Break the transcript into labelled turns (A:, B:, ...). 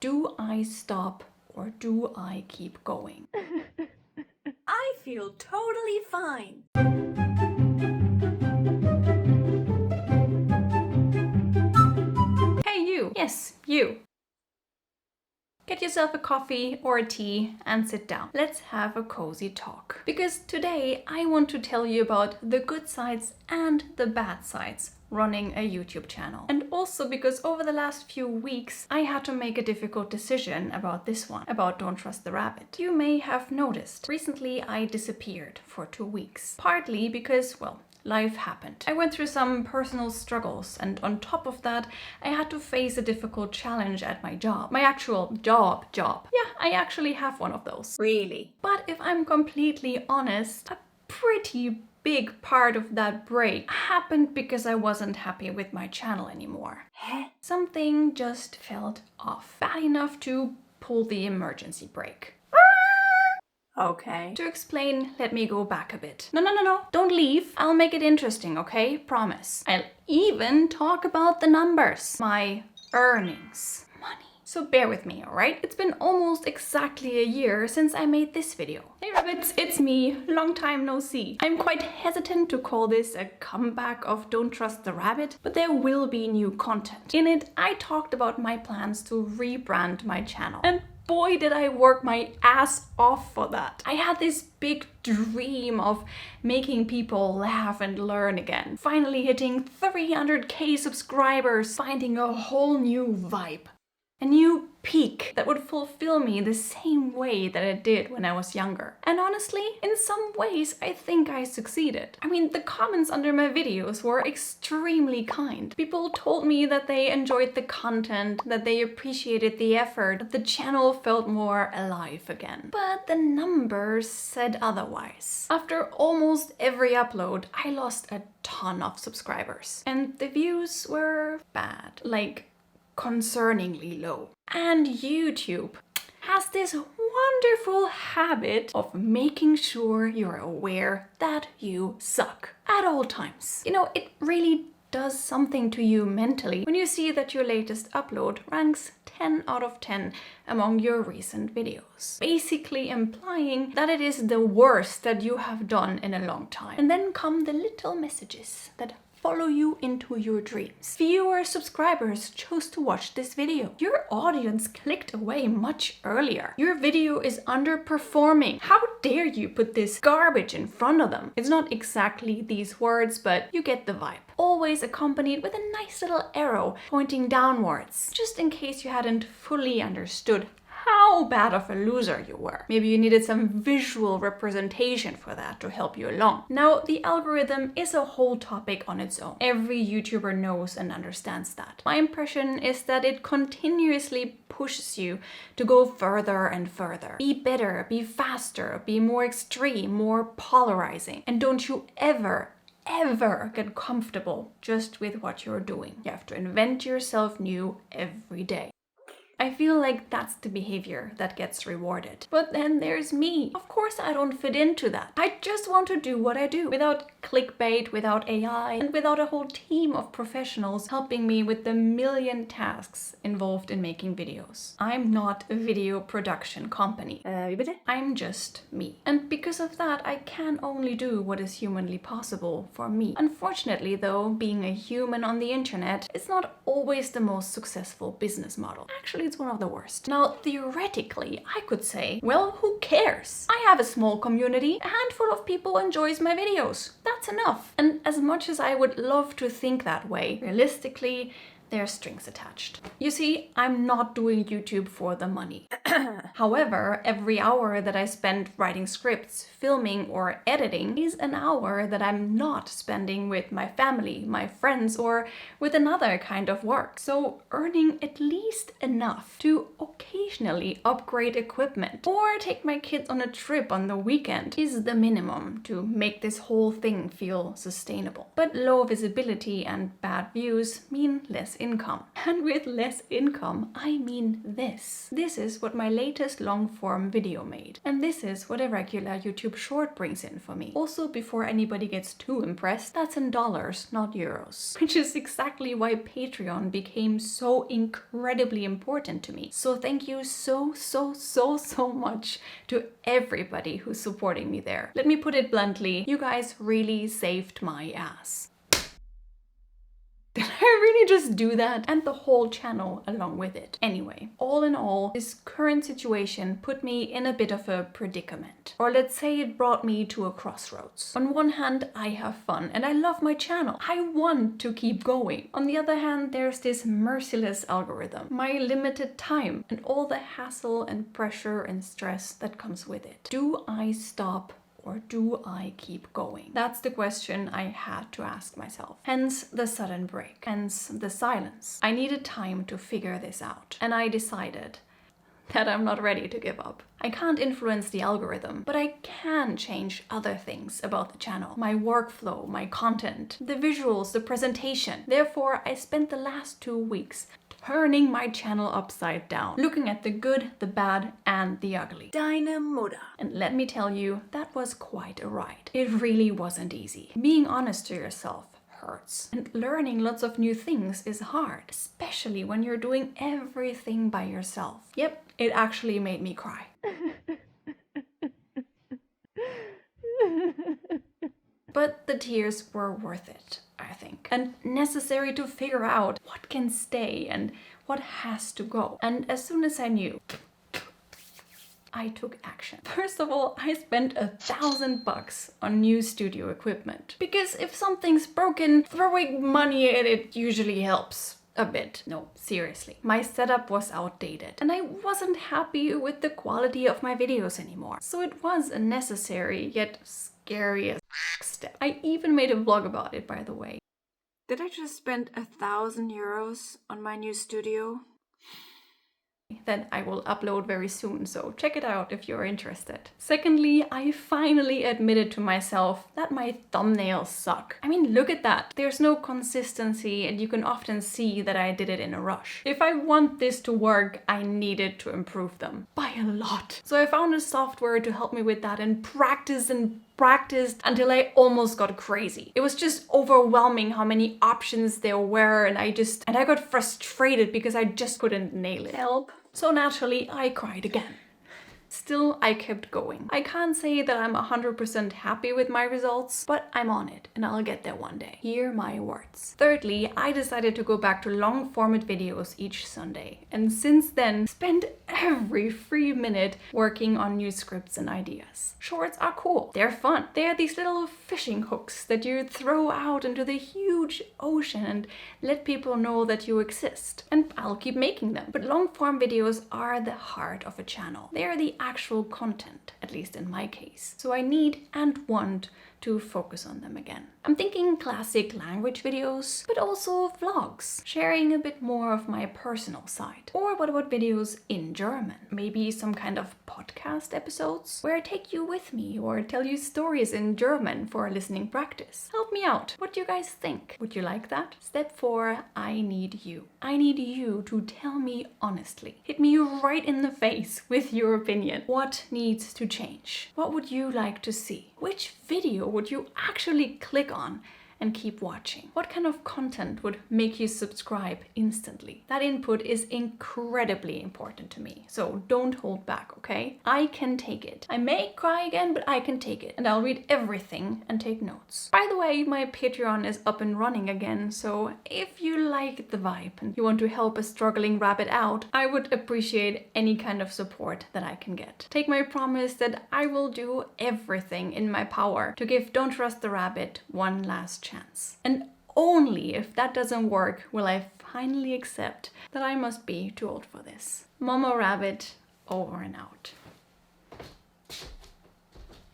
A: Do I stop or do I keep going? I feel totally fine. Hey you! Yes, you! Get yourself a coffee or a tea and sit down. Let's have a cozy talk. Because today I want to tell you about the good sides and the bad sides running a YouTube channel. And also because over the last few weeks I had to make a difficult decision about this one, about Don't Trust the Rabbit. You may have noticed, recently I disappeared for 2 weeks. Partly because, well, life happened. I went through some personal struggles, and on top of that, I had to face a difficult challenge at my job. My actual job. Yeah, I actually have one of those. Really? But if I'm completely honest, a pretty big part of that break happened because I wasn't happy with my channel anymore. Something just felt off. Bad enough to pull the emergency brake. Okay. To explain, let me go back a bit. No. Don't leave. I'll make it interesting, okay? Promise. I'll even talk about the numbers. My earnings. Money. So bear with me, alright? It's been almost exactly a year since I made this video. Hey rabbits, it's me. Long time no see. I'm quite hesitant to call this a comeback of Don't Trust the Rabbit, but there will be new content. In it, I talked about my plans to rebrand my channel. And boy, did I work my ass off for that. I had this big dream of making people laugh and learn again. Finally hitting 300k subscribers, finding a whole new vibe. A new peak that would fulfill me the same way that it did when I was younger. And honestly, in some ways, I think I succeeded. I mean, the comments under my videos were extremely kind. People told me that they enjoyed the content, that they appreciated the effort, that the channel felt more alive again. But the numbers said otherwise. After almost every upload, I lost a ton of subscribers. And the views were bad. Like, concerningly low. And YouTube has this wonderful habit of making sure you're aware that you suck at all times. You know, it really does something to you mentally when you see that your latest upload ranks 10 out of 10 among your recent videos. Basically implying that it is the worst that you have done in a long time. And then come the little messages that follow you into your dreams. Fewer subscribers chose to watch this video. Your audience clicked away much earlier. Your video is underperforming. How dare you put this garbage in front of them? It's not exactly these words, but you get the vibe. Always accompanied with a nice little arrow pointing downwards, just in case you hadn't fully understood how bad of a loser you were. Maybe you needed some visual representation for that to help you along. Now, the algorithm is a whole topic on its own. Every YouTuber knows and understands that. My impression is that it continuously pushes you to go further and further. Be better, be faster, be more extreme, more polarizing. And don't you ever get comfortable just with what you're doing. You have to invent yourself new every day. I feel like that's the behavior that gets rewarded. But then there's me. Of course I don't fit into that. I just want to do what I do without clickbait, without AI, and without a whole team of professionals helping me with the million tasks involved in making videos. I'm not a video production company. I'm just me. And because of that, I can only do what is humanly possible for me. Unfortunately though, being a human on the internet is not always the most successful business model. Actually, it's one of the worst. Now, theoretically, I could say, well, who cares? I have a small community, a handful of people enjoys my videos. That's enough. And as much as I would love to think that way, realistically, there are strings attached. You see, I'm not doing YouTube for the money. However, every hour that I spend writing scripts, filming, or editing is an hour that I'm not spending with my family, my friends, or with another kind of work. So earning at least enough to occasionally upgrade equipment or take my kids on a trip on the weekend is the minimum to make this whole thing feel sustainable. But low visibility and bad views mean less income. And with less income, I mean this. This is what my latest long-form video made. And this is what a regular YouTube short brings in for me. Also, before anybody gets too impressed, that's in dollars, not euros. Which is exactly why Patreon became so incredibly important to me. So thank you so much to everybody who's supporting me there. Let me put it bluntly, you guys really saved my ass. Did I really just do that? And the whole channel along with it. Anyway, all in all, this current situation put me in a bit of a predicament. Or let's say it brought me to a crossroads. On one hand, I have fun and I love my channel. I want to keep going. On the other hand, there's this merciless algorithm, my limited time, and all the hassle and pressure and stress that comes with it. Do I stop? Or do I keep going? That's the question I had to ask myself. Hence the sudden break. Hence the silence. I needed time to figure this out. And I decided that I'm not ready to give up. I can't influence the algorithm, but I can change other things about the channel. My workflow, my content, the visuals, the presentation. Therefore, I spent the last 2 weeks turning my channel upside down, looking at the good, the bad, and the ugly. Dynamoda. And let me tell you, that was quite a ride. It really wasn't easy. Being honest to yourself hurts. And learning lots of new things is hard, especially when you're doing everything by yourself. Yep, it actually made me cry. But the tears were worth it, I think, and necessary to figure out what can stay and what has to go. And as soon as I knew, I took action. First of all, I spent $1,000 on new studio equipment. Because if something's broken, throwing money at it usually helps. A bit. No, seriously. My setup was outdated and I wasn't happy with the quality of my videos anymore. So it was a necessary yet scary as step. I even made a vlog about it, by the way. Did I just spend €1,000 on my new studio? That I will upload very soon, so check it out if you're interested. Secondly, I finally admitted to myself that my thumbnails suck. I mean, look at that. There's no consistency and you can often see that I did it in a rush. If I want this to work, I needed to improve them by a lot. So I found a software to help me with that and practiced until I almost got crazy. It was just overwhelming how many options there were and I got frustrated because I just couldn't nail it. Help. So naturally, I cried again. Still, I kept going. I can't say that I'm 100% happy with my results, but I'm on it and I'll get there one day. Hear my words. Thirdly, I decided to go back to long format videos each Sunday. And since then, spend every free minute working on new scripts and ideas. Shorts are cool. They're fun. They're these little fishing hooks that you throw out into the huge ocean and let people know that you exist. And I'll keep making them. But long form videos are the heart of a channel. They are the actual content, at least in my case. So I need and want to focus on them again. I'm thinking classic language videos, but also vlogs, sharing a bit more of my personal side. Or what about videos in German? Maybe some kind of podcast episodes where I take you with me or tell you stories in German for listening practice. Help me out. What do you guys think? Would you like that? Step 4, I need you. I need you to tell me honestly. Hit me right in the face with your opinion. What needs to change? What would you like to see? Which video would you actually click on and keep watching? What kind of content would make you subscribe instantly? That input is incredibly important to me, so don't hold back, okay? I can take it. I may cry again, but I can take it, and I'll read everything and take notes. By the way, my Patreon is up and running again, so if you like the vibe and you want to help a struggling rabbit out, I would appreciate any kind of support that I can get. Take my promise that I will do everything in my power to give Don't Trust the Rabbit one last chance. And only if that doesn't work will I finally accept that I must be too old for this. Mama Rabbit, over and out.